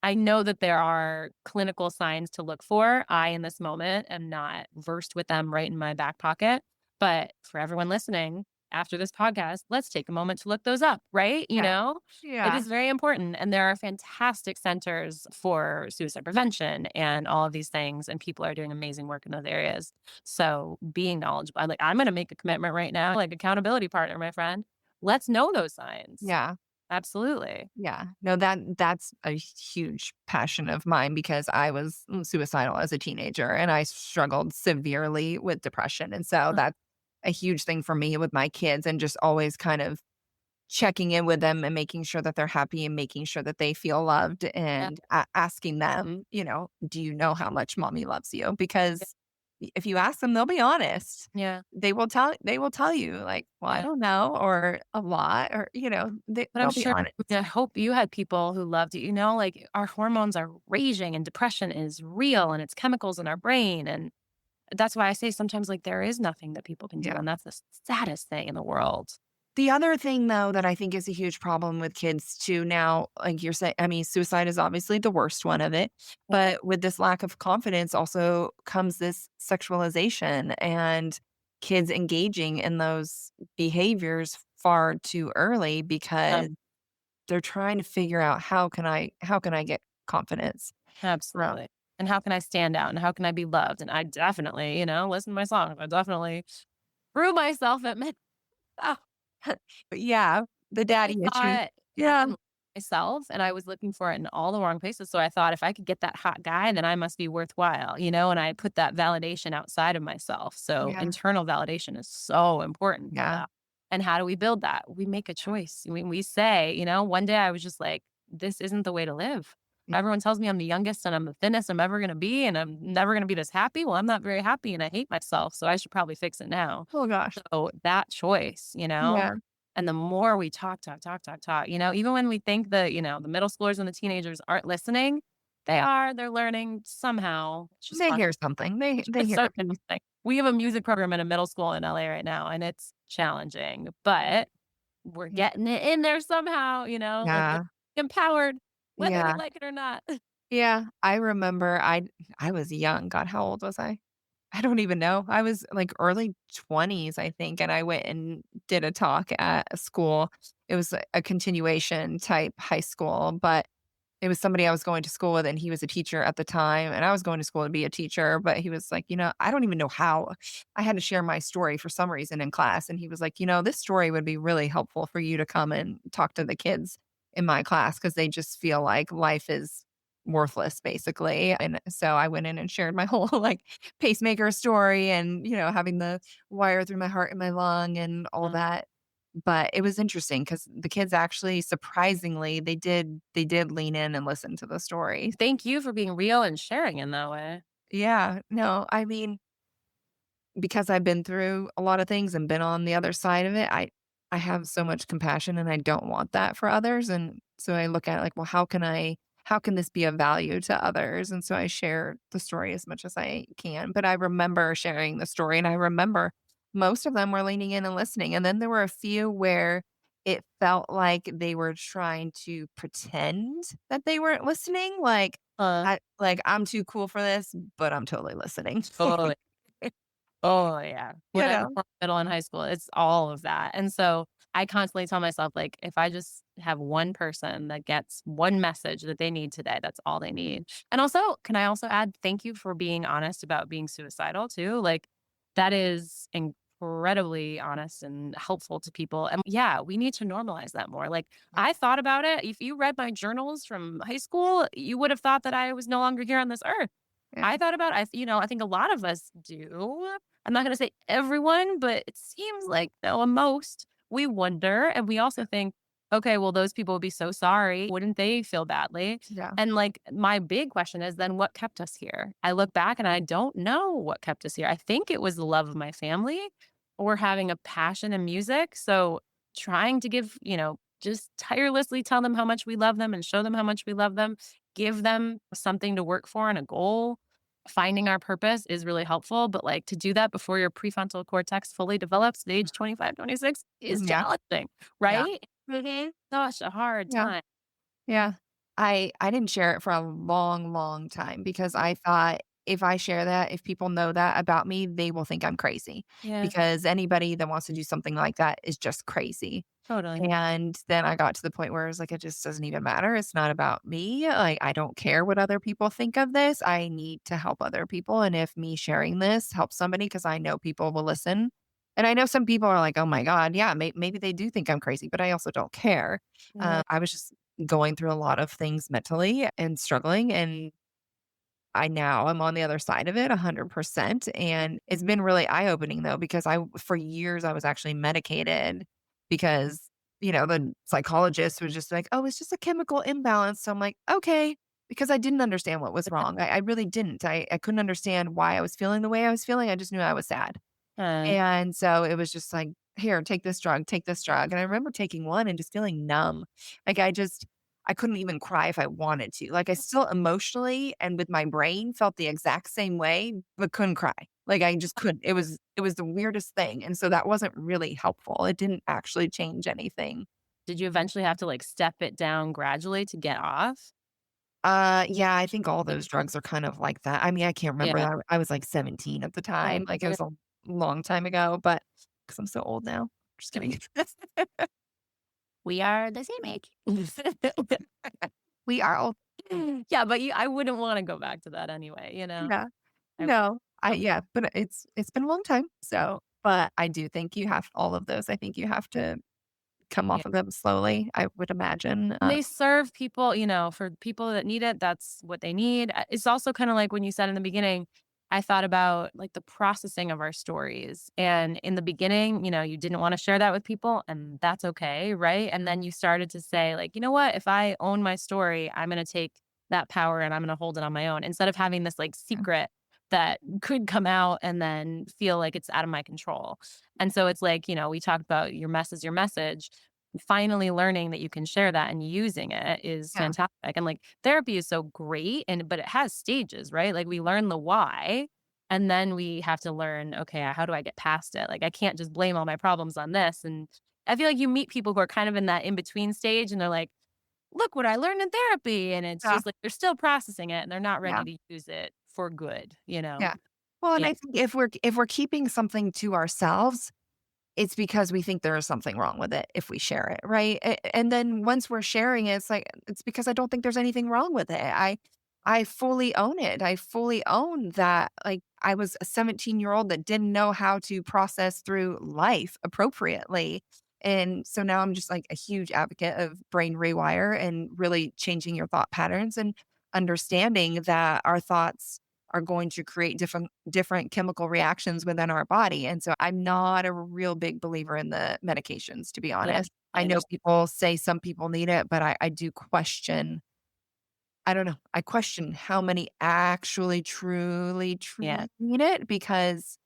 I know that there are clinical signs to look for. I, in this moment, am not versed with them right in my back pocket. But for everyone listening, after this podcast, let's take a moment to look those up, right? You Okay. know, it Yeah. is very important. And there are fantastic centers for suicide prevention and all of these things. And people are doing amazing work in those areas. So being knowledgeable, I'm going to make a commitment right now, like accountability partner, my friend. Let's know those signs. Yeah. Absolutely. Yeah. No, that's a huge passion of mine because I was suicidal as a teenager and I struggled severely with depression. And so that's a huge thing for me with my kids and just always kind of checking in with them and making sure that they're happy and making sure that they feel loved Yeah. and asking them, do you know how much mommy loves you? Because if you ask them, they'll be honest. Yeah. They will tell you like, well, I Yeah. don't know, or a lot, or But I'm they'll be sure, honest. I hope you had people who loved you. You know, like our hormones are raging and depression is real and it's chemicals in our brain. And that's why I say sometimes like there is nothing that people can do. Yeah. And that's the saddest thing in the world. The other thing, though, that I think is a huge problem with kids too now, like you're saying, I mean, suicide is obviously the worst one of it, but with this lack of confidence also comes this sexualization and kids engaging in those behaviors far too early because Um, they're trying to figure out how can I get confidence from. Absolutely. And how can I stand out and how can I be loved? And I definitely, listen to my songs. I definitely threw myself at men. But yeah, the I daddy issues. thought I Yeah. didn't myself, and I was looking for it in all the wrong places, so I thought if I could get that hot guy, then I must be worthwhile, and I put that validation outside of myself, so Yeah. internal validation is so important for Yeah. that. And how do we build that? We make a choice. We say, one day I was just like, "This isn't the way to live." Everyone tells me I'm the youngest and I'm the thinnest I'm ever gonna be, and I'm never gonna be this happy. Well, I'm not very happy and I hate myself, so I should probably fix it now. Oh gosh. So that choice, Yeah. and the more we talk, even when we think the middle schoolers and the teenagers aren't listening, they are. They're learning somehow. It's just They fun. hear something. They It's hear. so interesting. We have a music program in a middle school in LA right now, and it's challenging, but we're getting it in there somehow, like they're Yeah. empowered, whether we Yeah. like it or not. Yeah. I remember I was young. God, how old was I? I don't even know. I was like early 20s, I think, and I went and did a talk at a school. It was a continuation type high school, but it was somebody I was going to school with, and he was a teacher at the time, and I was going to school to be a teacher, but he was like, I don't even know how. I had to share my story for some reason in class, and he was like, this story would be really helpful for you to come and talk to the kids in my class because they just feel like life is worthless, basically. And so I went in and shared my whole like pacemaker story and, having the wire through my heart and my lung and all Mm. that. But it was interesting because the kids actually, surprisingly, they did lean in and listen to the story. Thank you for being real and sharing in that way. Yeah, no, I mean, because I've been through a lot of things and been on the other side of it, I have so much compassion and I don't want that for others. And so I look at it like, well, how can this be of value to others? And so I share the story as much as I can. But I remember sharing the story and I remember most of them were leaning in and listening. And then there were a few where it felt like they were trying to pretend that they weren't listening. Like Uh, I'm too cool for this, but I'm totally listening. totally. Oh, yeah. You When I know? middle and high school, it's all of that, and so I constantly tell myself, like, if I just have one person that gets one message that they need today, that's all they need. And also, can I also add thank you for being honest about being suicidal too? Like, that is incredibly honest and helpful to people, and yeah, we need to normalize that more. Like, I thought about it. If you read my journals from high school, you would have thought that I was no longer here on this earth. Yeah. I thought about I think a lot of us do. I'm not gonna say everyone, but it seems like, most, we wonder, and we also think, "Okay, well, those people would be so sorry. Wouldn't they feel badly?" Yeah. And, like, my big question is then what kept us here? I look back and I don't know what kept us here. I think it was the love of my family or having a passion in music, so trying to give, just tirelessly tell them how much we love them and show them how much we love them, give them something to work for and a goal. Finding our purpose is really helpful, but, like, to do that before your prefrontal cortex fully develops at age 25, 26 is Yeah. challenging, Yeah. right? Such a hard Yeah. time. Yeah. I didn't share it for a long, long time because I thought if I share that, if people know that about me, they will think I'm crazy Yeah, because anybody that wants to do something like that is just crazy. totally. And then I got to the point where it was like, it just doesn't even matter. It's not about me. Like, I don't care what other people think of this. I need to help other people. And if me sharing this helps somebody, because I know people will listen. And I know some people are like, oh my God, yeah, maybe they do think I'm crazy, but I also don't care. Yeah. I was just going through a lot of things mentally and struggling. And I'm on the other side of it 100%. And it's been really eye opening though, because for years, I was actually medicated because, the psychologist was just like, oh, it's just a chemical imbalance. So I'm like, okay, because I didn't understand what was wrong. I really didn't. I couldn't understand why I was feeling the way I was feeling. I just knew I was sad. Uh, And so it was just like, here, take this drug, take this drug. And I remember taking one and just feeling numb. Like I couldn't even cry if I wanted to. Like I still emotionally and with my brain felt the exact same way, but couldn't cry. Like I just couldn't. It was the weirdest thing. And so that wasn't really helpful. It didn't actually change anything. did you eventually have to like step it down gradually to get off? Yeah, I think all those drugs are kind of like that. I mean, I can't remember. Yeah. I was like 17 at the Oh, time. Like it yeah. was a long time ago, but because I'm so old now. Just kidding. We are the same age. We are old. Yeah, but I wouldn't want to go back to that anyway, Yeah. I, No. oh, Yeah, but it's been a long time. So, but I do think you have all of those. I think you have to come yeah. off of them slowly, I would imagine. And they serve people, for people that need it, that's what they need. It's also kind of like when you said in the beginning, I thought about like the processing of our stories. And in the beginning, you didn't want to share that with people, and that's okay, right? And then you started to say, like, you know what? If I own my story, I'm going to take that power and I'm going to hold it on my own instead of having this like secret that could come out and then feel like it's out of my control. And so it's like, we talked about your mess is your message. Finally learning that you can share that and using it is Yeah. fantastic. And like therapy is so great, but it has stages, right? Like we learn the why, and then we have to learn, okay, how do I get past it? Like I can't just blame all my problems on this. And I feel like you meet people who are kind of in that in between stage and they're like, look what I learned in therapy. And it's Yeah. just like they're still processing it and they're not ready Yeah. to use it for good. Yeah. Well, and Yeah. I think if we're keeping something to ourselves, it's because we think there is something wrong with it if we share it, right? And then once we're sharing it, it's like it's because I don't think there's anything wrong with it. I fully own it. I fully own that like I was a 17-year-old that didn't know how to process through life appropriately. And so now I'm just like a huge advocate of brain rewire and really changing your thought patterns and understanding that our thoughts are going to create different chemical reactions within our body. And so I'm not a real big believer in the medications, to be Yeah. honest. I I know understand. people say some people need it, but I do question. I don't know. I question how many actually truly, Yeah. truly need it because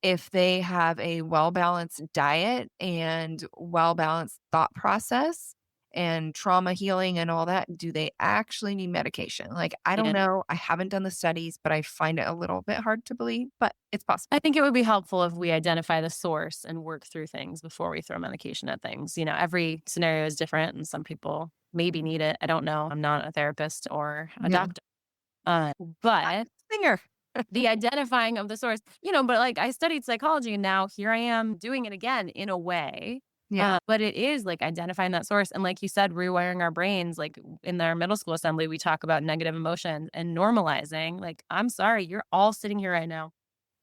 if they have a well-balanced diet and well-balanced thought process and trauma healing and all that, do they actually need medication? Like, I don't Yeah. know. I haven't done the studies, but I find it a little bit hard to believe, but it's I possible. think it would be helpful if we identify the source and work through things before we throw medication at things. Every scenario is different and some people maybe need it. I don't know. I'm not a therapist or a Yeah. doctor. But Singer. the identifying of the source, but like I studied psychology and now here I am doing it again in a way. Yeah. But it is like identifying that source. And like you said, rewiring our brains, like in our middle school assembly, we talk about negative emotions and normalizing. Like, I'm sorry, you're all sitting here right now.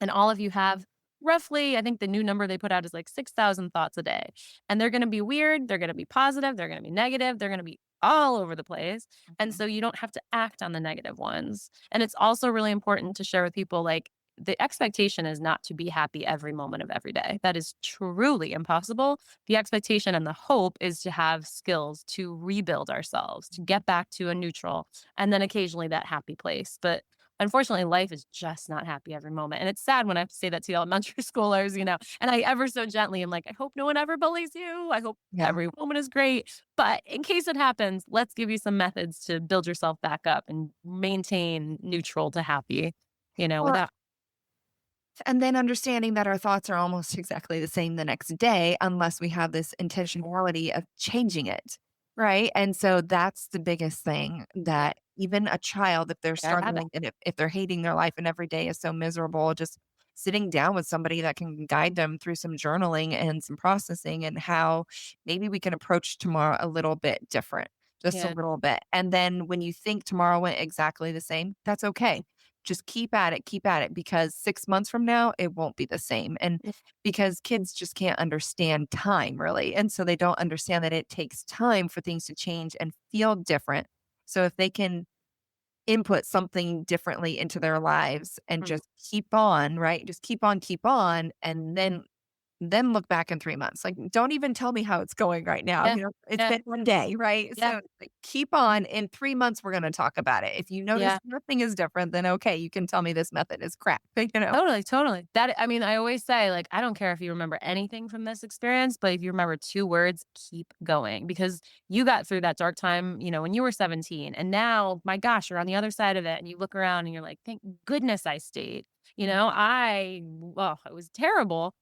And all of you have roughly, I think the new number they put out is like 6,000 thoughts a day. And they're going to be weird. They're going to be positive. They're going to be negative. They're going to be all over the place. And so you don't have to act on the negative ones. And it's also really important to share with people like the expectation is not to be happy every moment of every day. That is truly impossible. The expectation and the hope is to have skills to rebuild ourselves, to get back to a neutral, and then occasionally that happy place. But unfortunately, life is just not happy every moment. And it's sad when I have to say that to the elementary schoolers, and I ever so gently am like, I hope no one ever bullies you. I hope Yeah. every moment is great. But in case it happens, let's give you some methods to build yourself back up and maintain neutral to happy, Well, without. and then understanding that our thoughts are almost exactly the same the next day unless we have this intentionality of changing it. Right. And so that's the biggest thing that, even a child, if they're Gotta have it. struggling and if they're hating their life and every day is so miserable, just sitting down with somebody that can guide them through some journaling and some processing and how maybe we can approach tomorrow a little bit different, just a Yeah. little bit. And then when you think tomorrow went exactly the same, that's okay. Just keep at it because 6 months from now, it won't be the same. And because kids just can't understand time really. And so they don't understand that it takes time for things to change and feel different. So if they can input something differently into their lives and Mhm. just keep on, right? Just keep on, and then look back in 3 months. Like, don't even tell me how it's going right now. Yeah. You know, it's Yeah. been one day, right? Yeah. So like, keep on. In 3 months, we're going to talk about it. If you notice Yeah. nothing is different, then okay, you can tell me this method is crap. You know, Totally, totally. That I mean, I always say, like, I don't care if you remember anything from this experience, but if you remember 2 words, keep going because you got through that dark time, when you were 17, and now, my gosh, you're on the other side of it, and you look around and you're like, "Thank goodness I stayed." It was terrible,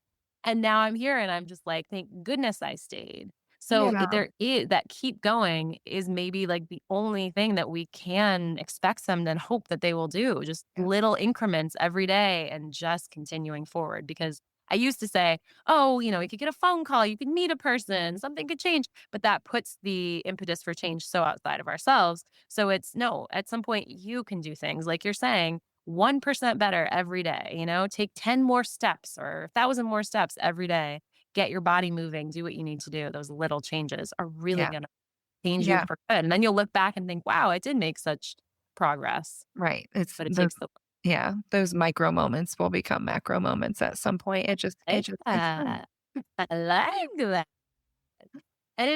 and now I'm here and I'm just like, "Thank goodness I stayed." So, yeah, there is that keep going is maybe, like, the only thing that we can expect them and hope that they will do, just yeah, little increments every day and just continuing forward, because I used to say, "Oh, you could get a phone call, you could meet a person, something could change," but that puts the impetus for change so outside of ourselves. So it's, no, at some point you can do things like you're saying, 1% better every day, take 10 more steps or 1,000 more steps every day. Get your body moving, do what you need to do. Those little changes are really yeah, gonna change you yeah. for good, and then you'll look back and think, "Wow, I did make such progress." Right. It's But it those takes the yeah, those micro moments will become macro moments at some point. It like just takes time. that. I like that. And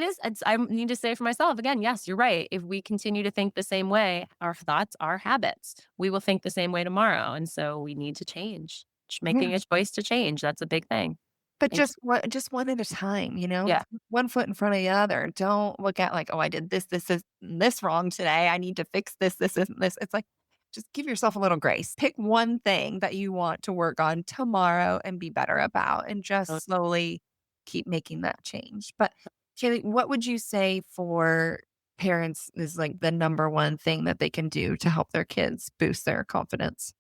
I need to say for myself again, yes, you're right. If we continue to think the same way, our thoughts, our habits, we will think the same way tomorrow. And so we need to change. Yeah. Making a choice to change. That's a big thing. But Thank just one at a time, you know? Yeah. Put one foot in front of the other. Don't look at like, "Oh, I did this wrong today. I need to fix this, and this." It's like, just give yourself a little grace. Pick one thing that you want to work on tomorrow and be better about, and Oh, just slowly keep making that change. But, Kaylee, what would you say for parents is, like, the number one thing that they can do to help their kids boost their confidence?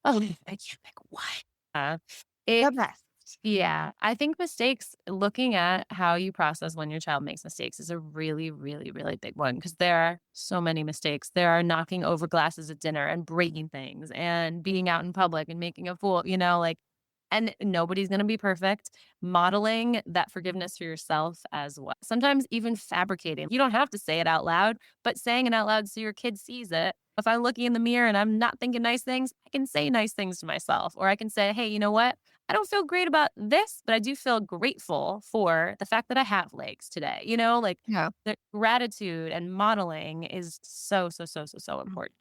I can't pick one. The It best. Yeah, I think mistakes, looking at how you process when your child makes mistakes is a really, really, really big one because there are so many mistakes. There are knocking over glasses at dinner and breaking things and being out in public and making a fool, and nobody's going to be perfect. Modeling that forgiveness for yourself as well. Sometimes even fabricating. You don't have to say it out loud, but saying it out loud so your kid sees it. If I'm looking in the mirror and I'm not thinking nice things, I can say nice things to myself. Or I can say, hey, you know what? I don't feel great about this, but I do feel grateful for the fact that I have legs today. Yeah. The gratitude and modeling is so, so, so, so, so important.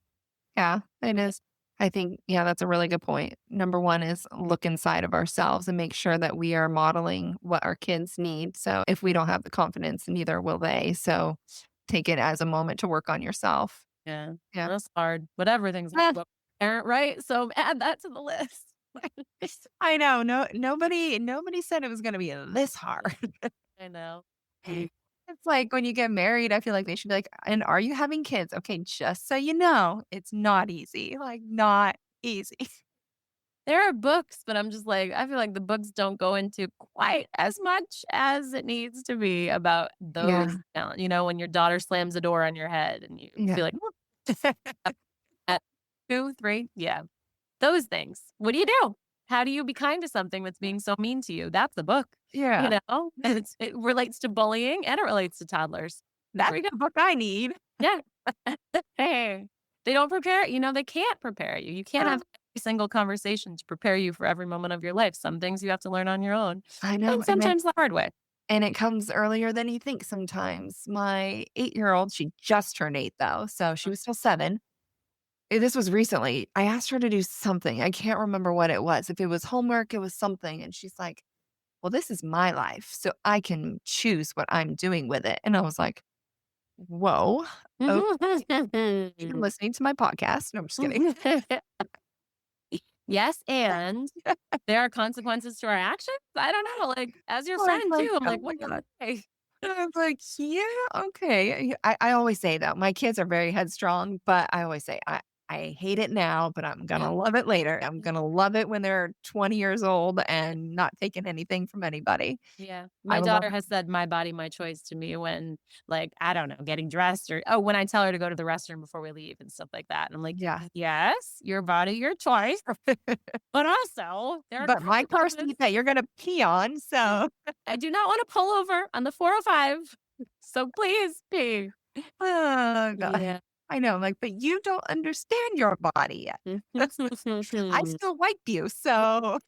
Yeah, it is. I think, yeah, that's a really good point. Number one is look inside of ourselves and make sure that we are modeling what our kids need. So if we don't have the confidence, neither will they. So take it as a moment to work on yourself. Yeah. Yeah. That's hard. Whatever things Ah, about parent, right? So add that to the list. I know. Nobody said it was going to be this hard. I know. It's like when you get married, I feel like they should be like, and are you having kids? Okay, just so you know, it's not easy. Like, not easy. There are books, but I'm just like, I feel like the books don't go into quite as much as it needs to be about Yeah. those, when your daughter slams a door on your head and you Yeah. feel like, at 2, 3, yeah. Those things. What do you do? How do you be kind to something that's being so mean to you? That's the book, Yeah. and it relates to bullying and it relates to toddlers. There That's we go. the book I need. Yeah. Hey, they don't prepare, they can't prepare you. You can't have every single conversation to prepare you for every moment of your life. Some things you have to learn on your own, I know. and sometimes the hard way. And it comes earlier than you think sometimes. My 8-year-old, she just turned 8 though, so she was still 7. This was recently. I asked her to do something. I can't remember what it was. If it was homework, it was something. And she's like, well, this is my life, so I can choose what I'm doing with it. And I was like, whoa. Oh, you're listening to my podcast. No, I'm just kidding. Yes, and there are consequences to our actions. I don't know, like, as your Well, it's friend like, too, I'm oh like, my "What do God. you say?" And I was like, yeah, okay. I always say that my kids are very headstrong, but I always say, I hate it now, but I'm going to love it later. I'm going to love it when they're 20 years old and not taking anything from anybody. Yeah. I My would love daughter has said my body, my choice to me when, like, I don't know, getting dressed or, oh, when I tell her to go to the restroom before we leave and stuff like that. And I'm like, Yeah. yes, your body, your choice. But also, there are But my car consequences. seat that you're going to pee on. So, I do not want to pull over on the 405. So please pee. oh, God. Yeah. I know. I'm like, but you don't understand your body yet. I still wipe you. So,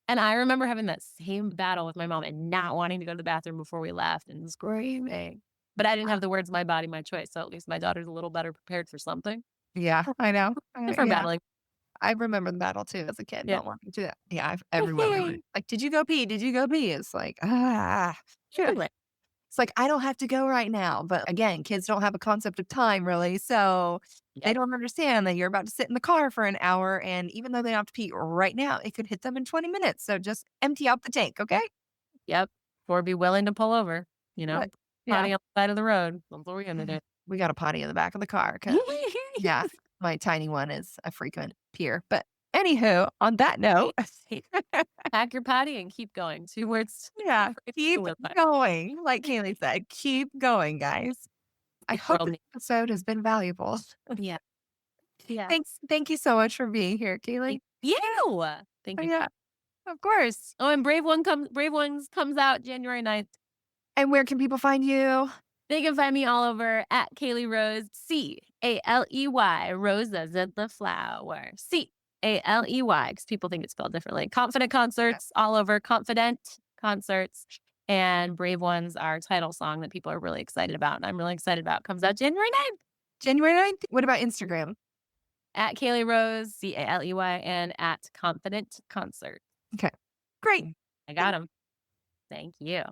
And I remember having that same battle with my mom and not wanting to go to the bathroom before we left and screaming. But I didn't have the words "my body, my choice." So at least my daughter's a little better prepared for something. yeah, I know. For Yeah. battling. I remember the battle too as a kid, Yeah. not wanting to do that. Yeah, everyone would like, "Did you go pee? Did you go pee?" It's like, Anyway, it's like, "I don't have to go right now." But again, kids don't have a concept of time really, so they Yep. don't understand that you're about to sit in the car for an hour, and even though they don't have to pee right now, it could hit them in 20 minutes. So just empty out the tank, okay? Yep. Or be willing to pull over, But potty yeah, on the side of the road. That's what we're gonna do. we got a potty in the back of the car 'cause yeah, my tiny one is a frequent peer. But anywho, on that note, Pack your potty and keep going. 2 words. yeah, to keep live by. going. Like Kaylee said, keep going, guys. I The hope world this episode has been valuable. Yeah. Yeah. Thank you so much for being here, Kaylee. You. Thank Oh, you. yeah, of course. Oh, and Brave Ones comes out January 9th. And where can people find you? They can find me all over at Caley Rose, Caley, Rose as in the flower, Caley, because people think it's spelled differently. Confident Concerts all over, Confident Concerts, and Brave Ones, our title song that people are really excited about, and I'm really excited about. Comes out January 9th January 9th? What about Instagram? at Caley Rose, Caley, and at Confident Concert. Okay, great. I got them. Thank you.